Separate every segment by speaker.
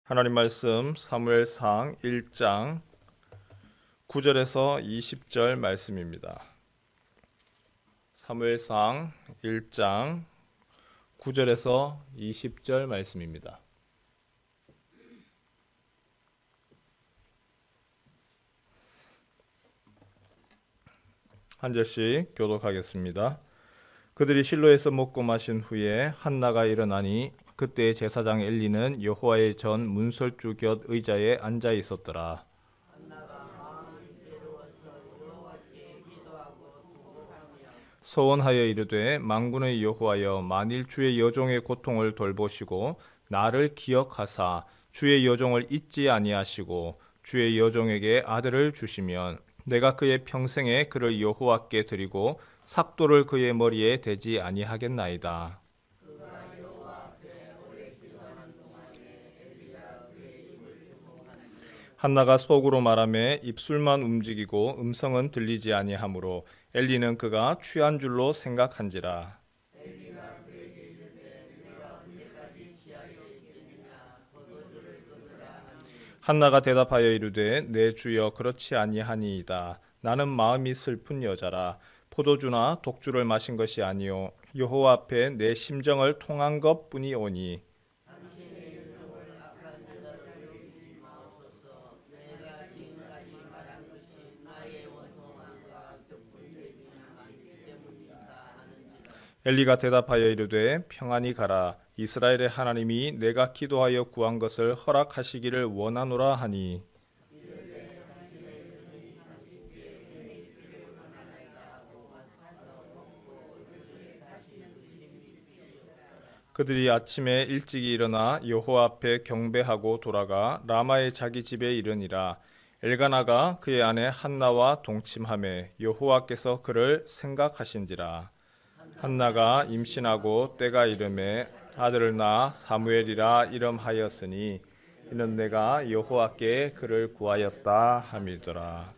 Speaker 1: 하나님 말씀 사무엘상 1장 9절에서 20절 말씀입니다. 사무엘상 1장 9절에서 20절 말씀입니다. 한 절씩 교독하겠습니다. 그들이 실로에서 먹고 마신 후에 한나가 일어나니 그때 제사장 엘리는 여호와의 전 문설주 곁 의자에 앉아 있었더라. 소원하여 이르되 만군의 여호와여, 만일 주의 여종의 고통을 돌보시고 나를 기억하사 주의 여종을 잊지 아니하시고 주의 여종에게 아들을 주시면 내가 그의 평생에 그를 여호와께 드리고 삭도를 그의 머리에 대지 아니하겠나이다. 한나가 속으로 말하매 입술만 움직이고 음성은 들리지 아니하므로 엘리는 그가 취한 줄로 생각한지라. 한나가 대답하여 이르되 내 주여 그렇지 아니하니이다. 나는 마음이 슬픈 여자라. 포도주나 독주를 마신 것이 아니요 여호와 앞에 내 심정을 통한 것뿐이오니. 엘리가 대답하여 이르되 평안히 가라. 이스라엘의 하나님이 내가 기도하여 구한 것을 허락하시기를 원하노라 하니. 그들이 아침에 일찍이 일어나 여호와 앞에 경배하고 돌아가 라마의 자기 집에 이르니라. 엘가나가 그의 아내 한나와 동침하매 여호와께서 그를 생각하신지라. 한나가 임신하고 때가 이르매 아들을 낳아 사무엘이라 이름하였으니 이는 내가 여호와께 그를 구하였다 함이더라.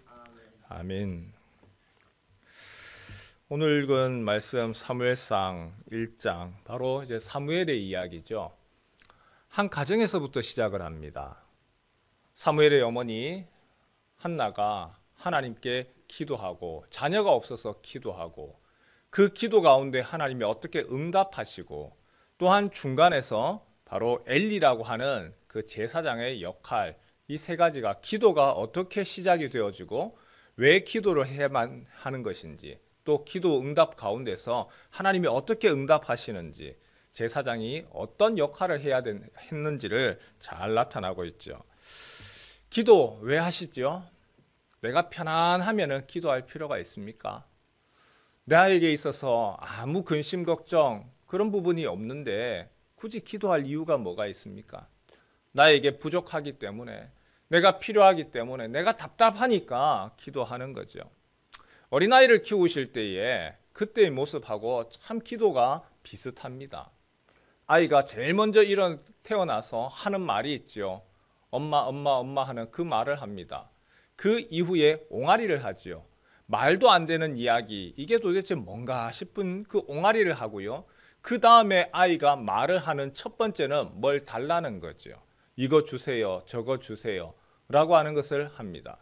Speaker 1: 아멘. 오늘 읽은 말씀 사무엘상 1장, 바로 이제 사무엘의 이야기죠. 한 가정에서부터 시작을 합니다. 사무엘의 어머니 한나가 하나님께 기도하고 자녀가 없어서 기도하고 그 기도 가운데 하나님이 어떻게 응답하시고, 또한 중간에서 바로 엘리라고 하는 그 제사장의 역할, 이 세 가지가, 기도가 어떻게 시작이 되어지고 왜 기도를 해야만 하는 것인지, 또 기도 응답 가운데서 하나님이 어떻게 응답하시는지, 제사장이 어떤 역할을 해야 했는지를 잘 나타나고 있죠. 기도 왜 하시죠? 내가 편안하면 기도할 필요가 있습니까? 나에게 있어서 아무 근심 걱정 그런 부분이 없는데 굳이 기도할 이유가 뭐가 있습니까? 나에게 부족하기 때문에, 내가 필요하기 때문에, 내가 답답하니까 기도하는 거죠. 어린아이를 키우실 때에 그때의 모습하고 참 기도가 비슷합니다. 아이가 제일 먼저 태어나서 하는 말이 있죠. 엄마 엄마 엄마 하는 그 말을 합니다. 그 이후에 옹알이를 하죠. 말도 안 되는 이야기, 이게 도대체 뭔가 싶은 그 옹알이를 하고요. 그 다음에 아이가 말을 하는 첫 번째는 뭘 달라는 거죠. 이거 주세요, 저거 주세요 라고 하는 것을 합니다.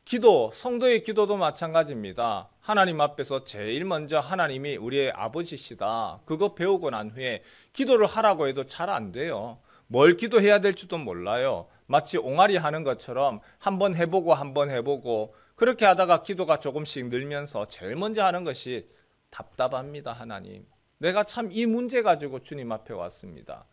Speaker 1: 기도, 성도의 기도도 마찬가지입니다. 하나님 앞에서 제일 먼저 하나님이 우리의 아버지시다, 그거 배우고 난 후에 기도를 하라고 해도 잘 안 돼요. 뭘 기도해야 될지도 몰라요. 마치 옹알이 하는 것처럼 한번 해보고 그렇게 하다가 기도가 조금씩 늘면서 제일 먼저 하는 것이 답답합니다. 하나님, 내가 참 이 문제 가지고 주님 앞에 왔습니다.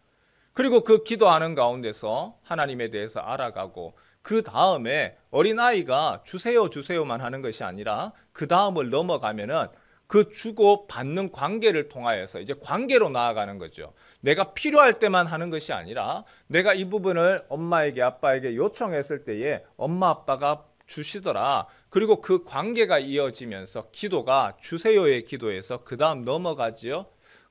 Speaker 1: 그리고 그 기도하는 가운데서 하나님에 대해서 알아가고, 그 다음에 어린아이가 주세요만 하는 것이 아니라 그 다음을 넘어가면은 그 주고 받는 관계를 통하여서 이제 관계로 나아가는 거죠. 내가 필요할 때만 하는 것이 아니라 내가 이 부분을 엄마에게 아빠에게 요청했을 때에 엄마 아빠가 주시더라. 그리고 그 관계가 이어지면서 기도가 주세요의 기도에서 그 다음 넘어가지요.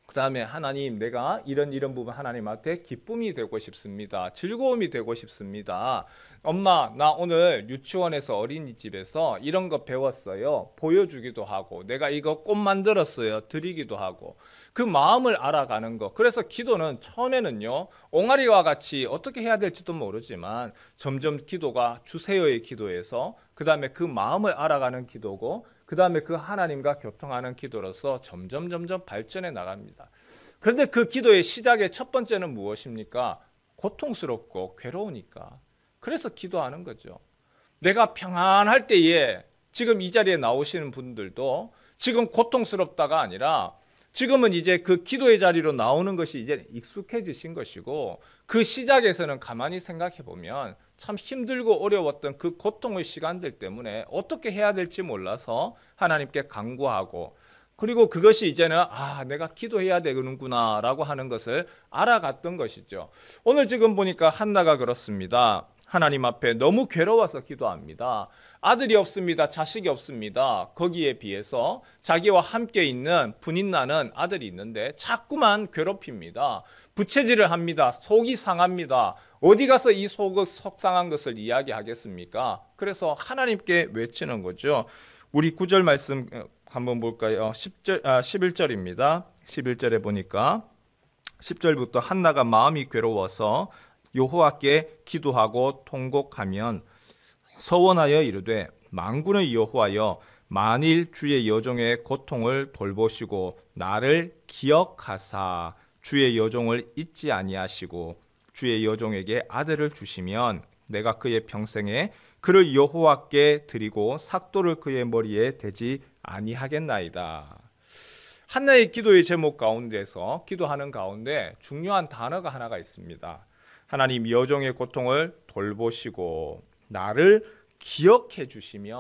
Speaker 1: 그 다음에 하나님, 내가 이런 부분 하나님한테 기쁨이 되고 싶습니다. 즐거움이 되고 싶습니다. 엄마, 나 오늘 유치원에서 어린이집에서 이런 거 배웠어요. 보여주기도 하고, 내가 이거 꽃 만들었어요. 드리기도 하고, 그 마음을 알아가는 거. 그래서 기도는 처음에는요, 옹알이와 같이 어떻게 해야 될지도 모르지만 점점 기도가 주세요의 기도에서 그 다음에 그 마음을 알아가는 기도고, 그 다음에 그 하나님과 교통하는 기도로서 점점 발전해 나갑니다. 그런데 그 기도의 시작의 첫 번째는 무엇입니까? 고통스럽고 괴로우니까. 그래서 기도하는 거죠. 내가 평안할 때에 지금 이 자리에 나오시는 분들도 지금 고통스럽다가 아니라 지금은 이제 그 기도의 자리로 나오는 것이 이제 익숙해지신 것이고, 그 시작에서는 가만히 생각해 보면 참 힘들고 어려웠던 그 고통의 시간들 때문에 어떻게 해야 될지 몰라서 하나님께 간구하고, 그리고 그것이 이제는 내가 기도해야 되는구나 라고 하는 것을 알아갔던 것이죠. 오늘 지금 보니까 한나가 그렇습니다. 하나님 앞에 너무 괴로워서 기도합니다. 아들이 없습니다. 자식이 없습니다. 거기에 비해서 자기와 함께 있는 분인 나는 아들이 있는데 자꾸만 괴롭힙니다. 부채질을 합니다. 속이 상합니다. 어디 가서 이 속상한 것을 이야기하겠습니까? 그래서 하나님께 외치는 거죠. 우리 9절 말씀 한번 볼까요? 11절입니다. 11절에 보니까 10절부터 한나가 마음이 괴로워서 여호와께 기도하고 통곡하면 서원하여 이르되, 만군의 여호와여, 만일 주의 여종의 고통을 돌보시고 나를 기억하사 주의 여종을 잊지 아니하시고 주의 여종에게 아들을 주시면 내가 그의 평생에 그를 여호와께 드리고 삭도를 그의 머리에 대지 아니하겠나이다. 한나의 기도의 제목 가운데서 기도하는 가운데 중요한 단어가 하나가 있습니다. 하나님, 여종의 고통을 돌보시고 나를 기억해 주시면,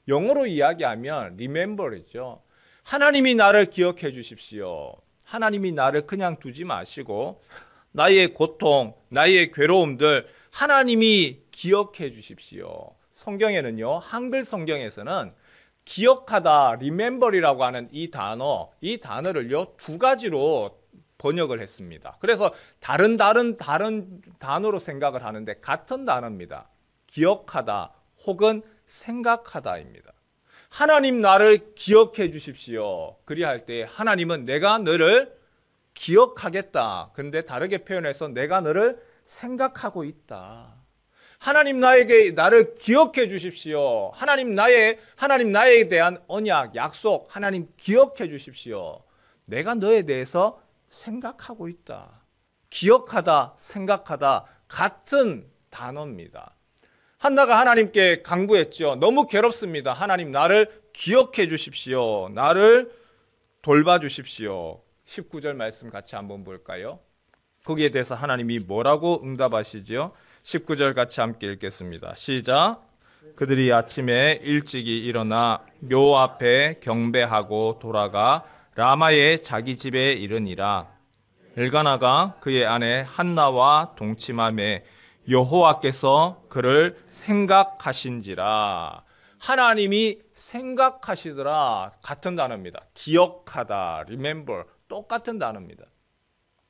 Speaker 1: 영어로 이야기하면 remember이죠. 하나님이 나를 기억해 주십시오. 하나님이 나를 그냥 두지 마시고 나의 고통, 나의 괴로움들 하나님이 기억해 주십시오. 성경에는요, 한글 성경에서는 기억하다, remember이라고 하는 이 단어를요 두 가지로 번역을 했습니다. 그래서 다른 단어로 생각을 하는데 같은 단어입니다. 기억하다 혹은 생각하다입니다. 하나님, 나를 기억해 주십시오. 그리할 때 하나님은 내가 너를 기억하겠다. 근데 다르게 표현해서 내가 너를 생각하고 있다. 하나님, 나를 기억해 주십시오. 하나님 나에 대한 언약, 약속, 하나님 기억해 주십시오. 내가 너에 대해서 생각하고 있다. 기억하다, 생각하다 같은 단어입니다. 한나가 하나님께 간구했죠. 너무 괴롭습니다. 하나님, 나를 기억해 주십시오. 나를 돌봐 주십시오. 19절 말씀 같이 한번 볼까요? 거기에 대해서 하나님이 뭐라고 응답하시죠? 19절 같이 함께 읽겠습니다. 시작. 그들이 아침에 일찍이 일어나 묘 앞에 경배하고 돌아가 라마의 자기 집에 이르니라. 엘가나가 그의 아내 한나와 동침하매 여호와께서 그를 생각하신지라. 하나님이 생각하시더라. 같은 단어입니다. 기억하다, remember, 똑같은 단어입니다.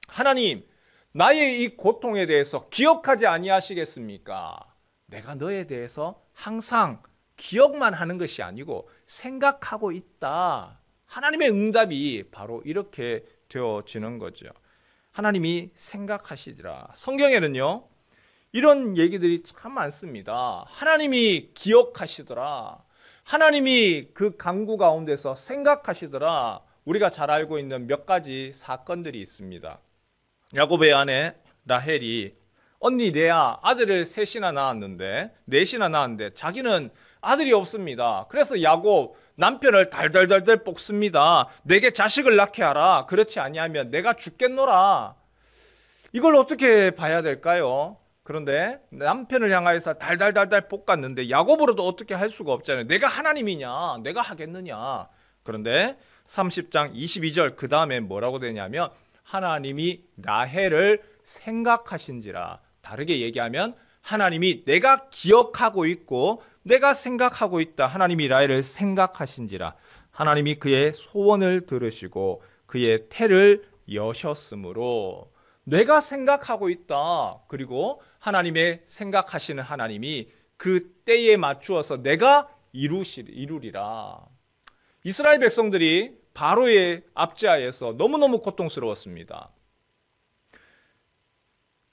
Speaker 1: 하나님, 나의 이 고통에 대해서 기억하지 아니하시겠습니까? 내가 너에 대해서 항상 기억만 하는 것이 아니고 생각하고 있다. 하나님의 응답이 바로 이렇게 되어지는 거죠. 하나님이 생각하시리라. 성경에는요, 이런 얘기들이 참 많습니다. 하나님이 기억하시더라. 하나님이 그 간구 가운데서 생각하시더라. 우리가 잘 알고 있는 몇 가지 사건들이 있습니다. 야곱의 아내 라헬이 언니 레아 아들을 넷이나 낳았는데 자기는 아들이 없습니다. 그래서 야곱 남편을 달달달달 볶습니다. 내게 자식을 낳게 하라. 그렇지 아니하면 내가 죽겠노라. 이걸 어떻게 봐야 될까요? 그런데 남편을 향하여서 달달달달 볶았는데 야곱으로도 어떻게 할 수가 없잖아요. 내가 하나님이냐? 내가 하겠느냐? 그런데 30장 22절 그 다음에 뭐라고 되냐면 하나님이 라헬을 생각하신지라. 다르게 얘기하면 하나님이 내가 기억하고 있고 내가 생각하고 있다. 하나님이 라헬을 생각하신지라. 하나님이 그의 소원을 들으시고 그의 태를 여셨으므로 내가 생각하고 있다. 그리고 하나님의 생각하시는 하나님이 그 때에 맞추어서 내가 이루리라. 이스라엘 백성들이 바로의 압제하에서 너무너무 고통스러웠습니다.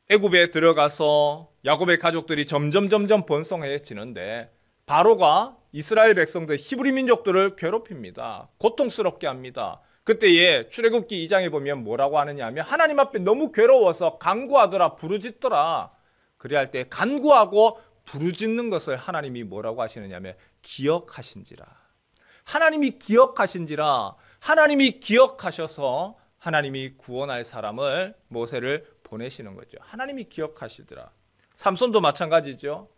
Speaker 1: 애굽에 들어가서 야곱의 가족들이 점점 번성해지는데 바로가 이스라엘 백성들 히브리 민족들을 괴롭힙니다. 고통스럽게 합니다. 그때에 출애굽기 2장에 보면 뭐라고 하느냐 하면 하나님 앞에 너무 괴로워서 간구하더라, 부르짖더라. 그래야 할 때 간구하고 부르짖는 것을 하나님이 뭐라고 하시느냐 하면 기억하신지라. 하나님이 기억하신지라. 하나님이 기억하셔서 하나님이 구원할 사람을 모세를 보내시는 거죠. 하나님이 기억하시더라. 삼손도 마찬가지죠.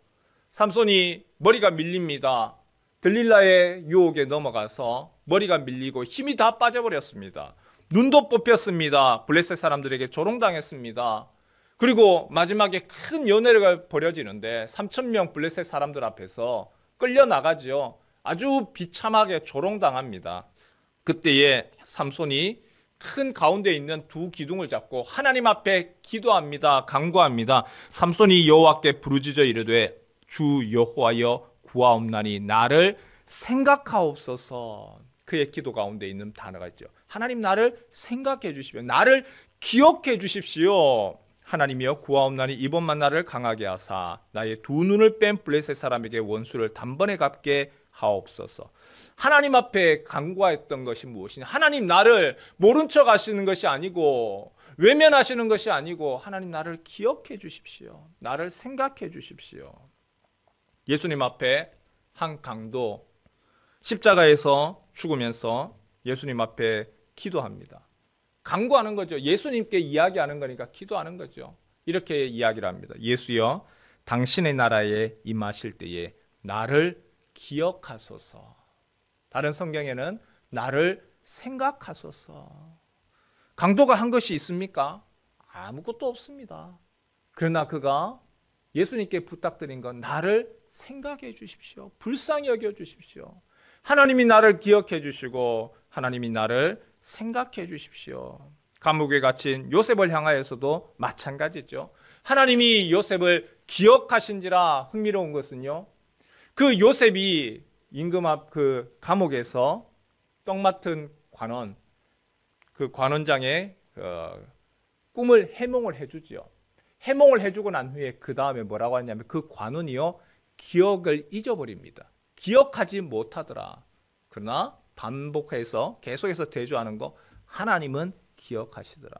Speaker 1: 삼손이 머리가 밀립니다. 들릴라의 유혹에 넘어가서 머리가 밀리고 힘이 다 빠져버렸습니다. 눈도 뽑혔습니다. 블레셋 사람들에게 조롱당했습니다. 그리고 마지막에 큰 연회가 벌어지는데 3,000명 블레셋 사람들 앞에서 끌려나가죠. 아주 비참하게 조롱당합니다. 그때에 삼손이 큰 가운데 있는 두 기둥을 잡고 하나님 앞에 기도합니다. 간구합니다. 삼손이 여호와께 부르짖어 이르되 주 여호와여 구하옵나니 나를 생각하옵소서. 그의 기도 가운데 있는 단어가 있죠. 하나님 나를 생각해 주십시오. 나를 기억해 주십시오. 하나님이여 구하옵나니 이번만 나를 강하게 하사 나의 두 눈을 뺀 블레셋 사람에게 원수를 단번에 갚게 하옵소서. 하나님 앞에 간구했던 것이 무엇이냐? 하나님 나를 모른 척 하시는 것이 아니고 외면하시는 것이 아니고 하나님 나를 기억해 주십시오. 나를 생각해 주십시오. 예수님 앞에 한 강도 십자가에서 죽으면서 예수님 앞에 기도합니다. 간구하는 거죠. 예수님께 이야기하는 거니까 기도하는 거죠. 이렇게 이야기를 합니다. 예수여 당신의 나라에 임하실 때에 나를 기억하소서. 다른 성경에는 나를 생각하소서. 강도가 한 것이 있습니까? 아무것도 없습니다. 그러나 그가 예수님께 부탁드린 건 나를 생각해 주십시오. 불쌍히 여겨 주십시오. 하나님이 나를 기억해 주시고 하나님이 나를 생각해 주십시오. 감옥에 갇힌 요셉을 향하여서도 마찬가지죠. 하나님이 요셉을 기억하신지라. 흥미로운 것은요, 그 요셉이 임금 앞 그 감옥에서 떡 맡은 관원, 그 관원장의 꿈을 해몽을 해주죠. 해몽을 해주고 난 후에 그 다음에 뭐라고 하냐면 그 관원이요 기억을 잊어버립니다. 기억하지 못하더라. 그러나 반복해서 계속해서 대조하는 거 하나님은 기억하시더라.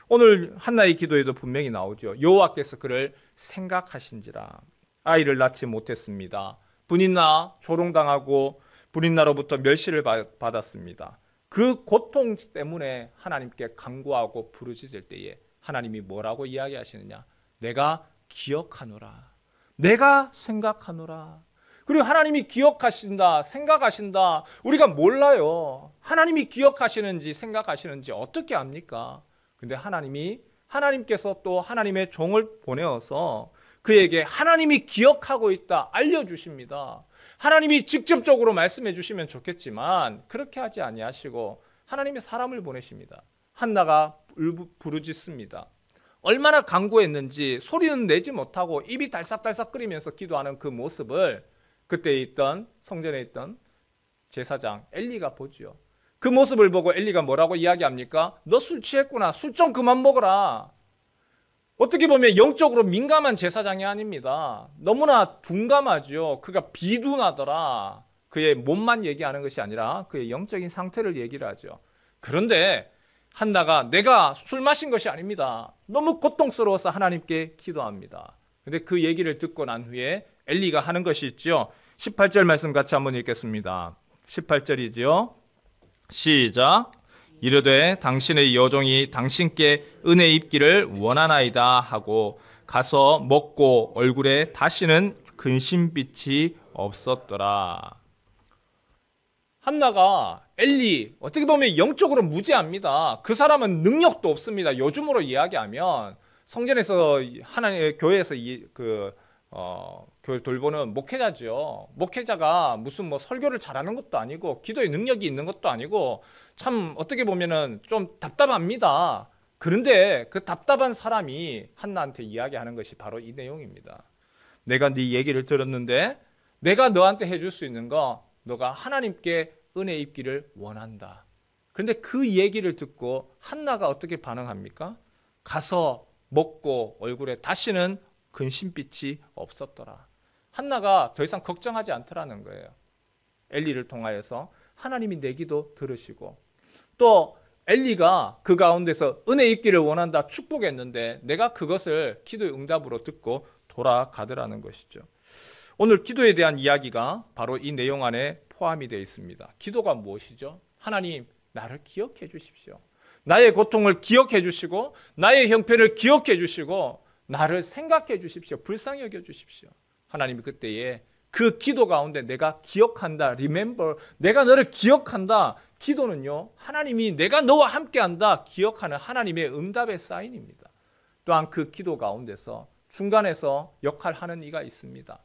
Speaker 1: 오늘 한나의 기도에도 분명히 나오죠. 여호와께서 그를 생각하신지라. 아이를 낳지 못했습니다. 분인나 조롱당하고 분인나로부터 멸시를 받았습니다. 그 고통 때문에 하나님께 간구하고 부르짖을 때에 하나님이 뭐라고 이야기하시느냐? 내가 기억하노라. 내가 생각하노라. 그리고 하나님이 기억하신다, 생각하신다. 우리가 몰라요. 하나님이 기억하시는지 생각하시는지 어떻게 압니까? 근데 하나님께서 또 하나님의 종을 보내어서 그에게 하나님이 기억하고 있다 알려주십니다. 하나님이 직접적으로 말씀해 주시면 좋겠지만 그렇게 하지 아니하시고 하나님이 사람을 보내십니다. 한나가 부르짖습니다. 얼마나 간구했는지 소리는 내지 못하고 입이 달싹달싹 끓이면서 기도하는 그 모습을 그때 있던 성전에 있던 제사장 엘리가 보죠. 그 모습을 보고 엘리가 뭐라고 이야기합니까? 너 술 취했구나. 술 좀 그만 먹어라. 어떻게 보면 영적으로 민감한 제사장이 아닙니다. 너무나 둔감하죠. 그가 비둔하더라. 그의 몸만 얘기하는 것이 아니라 그의 영적인 상태를 얘기를 하죠. 그런데 한나가 내가 술 마신 것이 아닙니다. 너무 고통스러워서 하나님께 기도합니다. 근데 그 얘기를 듣고 난 후에 엘리가 하는 것이 있죠. 18절 말씀 같이 한번 읽겠습니다. 18절이죠. 시작. 이르되 당신의 여종이 당신께 은혜 입기를 원하나이다 하고 가서 먹고 얼굴에 다시는 근심빛이 없었더라. 한나가 엘리 어떻게 보면 영적으로 무지합니다. 그 사람은 능력도 없습니다. 요즘으로 이야기하면 성전에서 하나님의 교회에서 교회 돌보는 목회자죠. 목회자가 무슨 뭐 설교를 잘하는 것도 아니고 기도의 능력이 있는 것도 아니고 참 어떻게 보면은 좀 답답합니다. 그런데 그 답답한 사람이 한나한테 이야기하는 것이 바로 이 내용입니다. 내가 네 얘기를 들었는데 내가 너한테 해줄 수 있는 거 너가 하나님께 은혜 입기를 원한다. 그런데 그 얘기를 듣고 한나가 어떻게 반응합니까? 가서 먹고 얼굴에 다시는 근심빛이 없었더라. 한나가 더 이상 걱정하지 않더라는 거예요. 엘리를 통하여서 하나님이 내 기도 들으시고 또 엘리가 그 가운데서 은혜 있기를 원한다 축복했는데 내가 그것을 기도의 응답으로 듣고 돌아가더라는 것이죠. 오늘 기도에 대한 이야기가 바로 이 내용 안에 포함이 되어 있습니다. 기도가 무엇이죠? 하나님, 나를 기억해 주십시오. 나의 고통을 기억해 주시고 나의 형편을 기억해 주시고 나를 생각해 주십시오. 불쌍히 여겨 주십시오. 하나님이 그때에 그 기도 가운데 내가 기억한다. remember. 내가 너를 기억한다. 기도는요. 하나님이 내가 너와 함께한다. 기억하는 하나님의 응답의 사인입니다. 또한 그 기도 가운데서 중간에서 역할하는 이가 있습니다.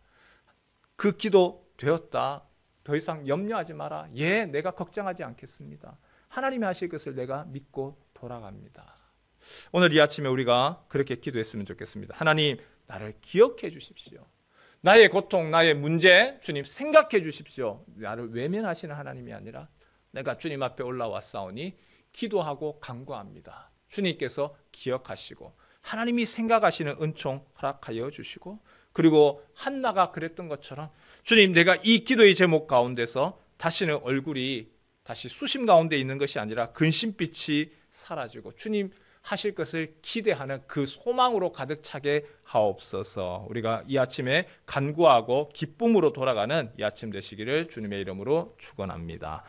Speaker 1: 그 기도 되었다. 더 이상 염려하지 마라. 예, 내가 걱정하지 않겠습니다. 하나님이 하실 것을 내가 믿고 돌아갑니다. 오늘 이 아침에 우리가 그렇게 기도했으면 좋겠습니다. 하나님, 나를 기억해 주십시오. 나의 고통, 나의 문제, 주님 생각해 주십시오. 나를 외면하시는 하나님이 아니라 내가 주님 앞에 올라왔사오니 기도하고 간구합니다. 주님께서 기억하시고 하나님이 생각하시는 은총 허락하여 주시고 그리고 한나가 그랬던 것처럼 주님, 내가 이 기도의 제목 가운데서 다시는 얼굴이 다시 수심 가운데 있는 것이 아니라 근심빛이 사라지고 주님 하실 것을 기대하는 그 소망으로 가득 차게 하옵소서. 우리가 이 아침에 간구하고 기쁨으로 돌아가는 이 아침 되시기를 주님의 이름으로 축원합니다.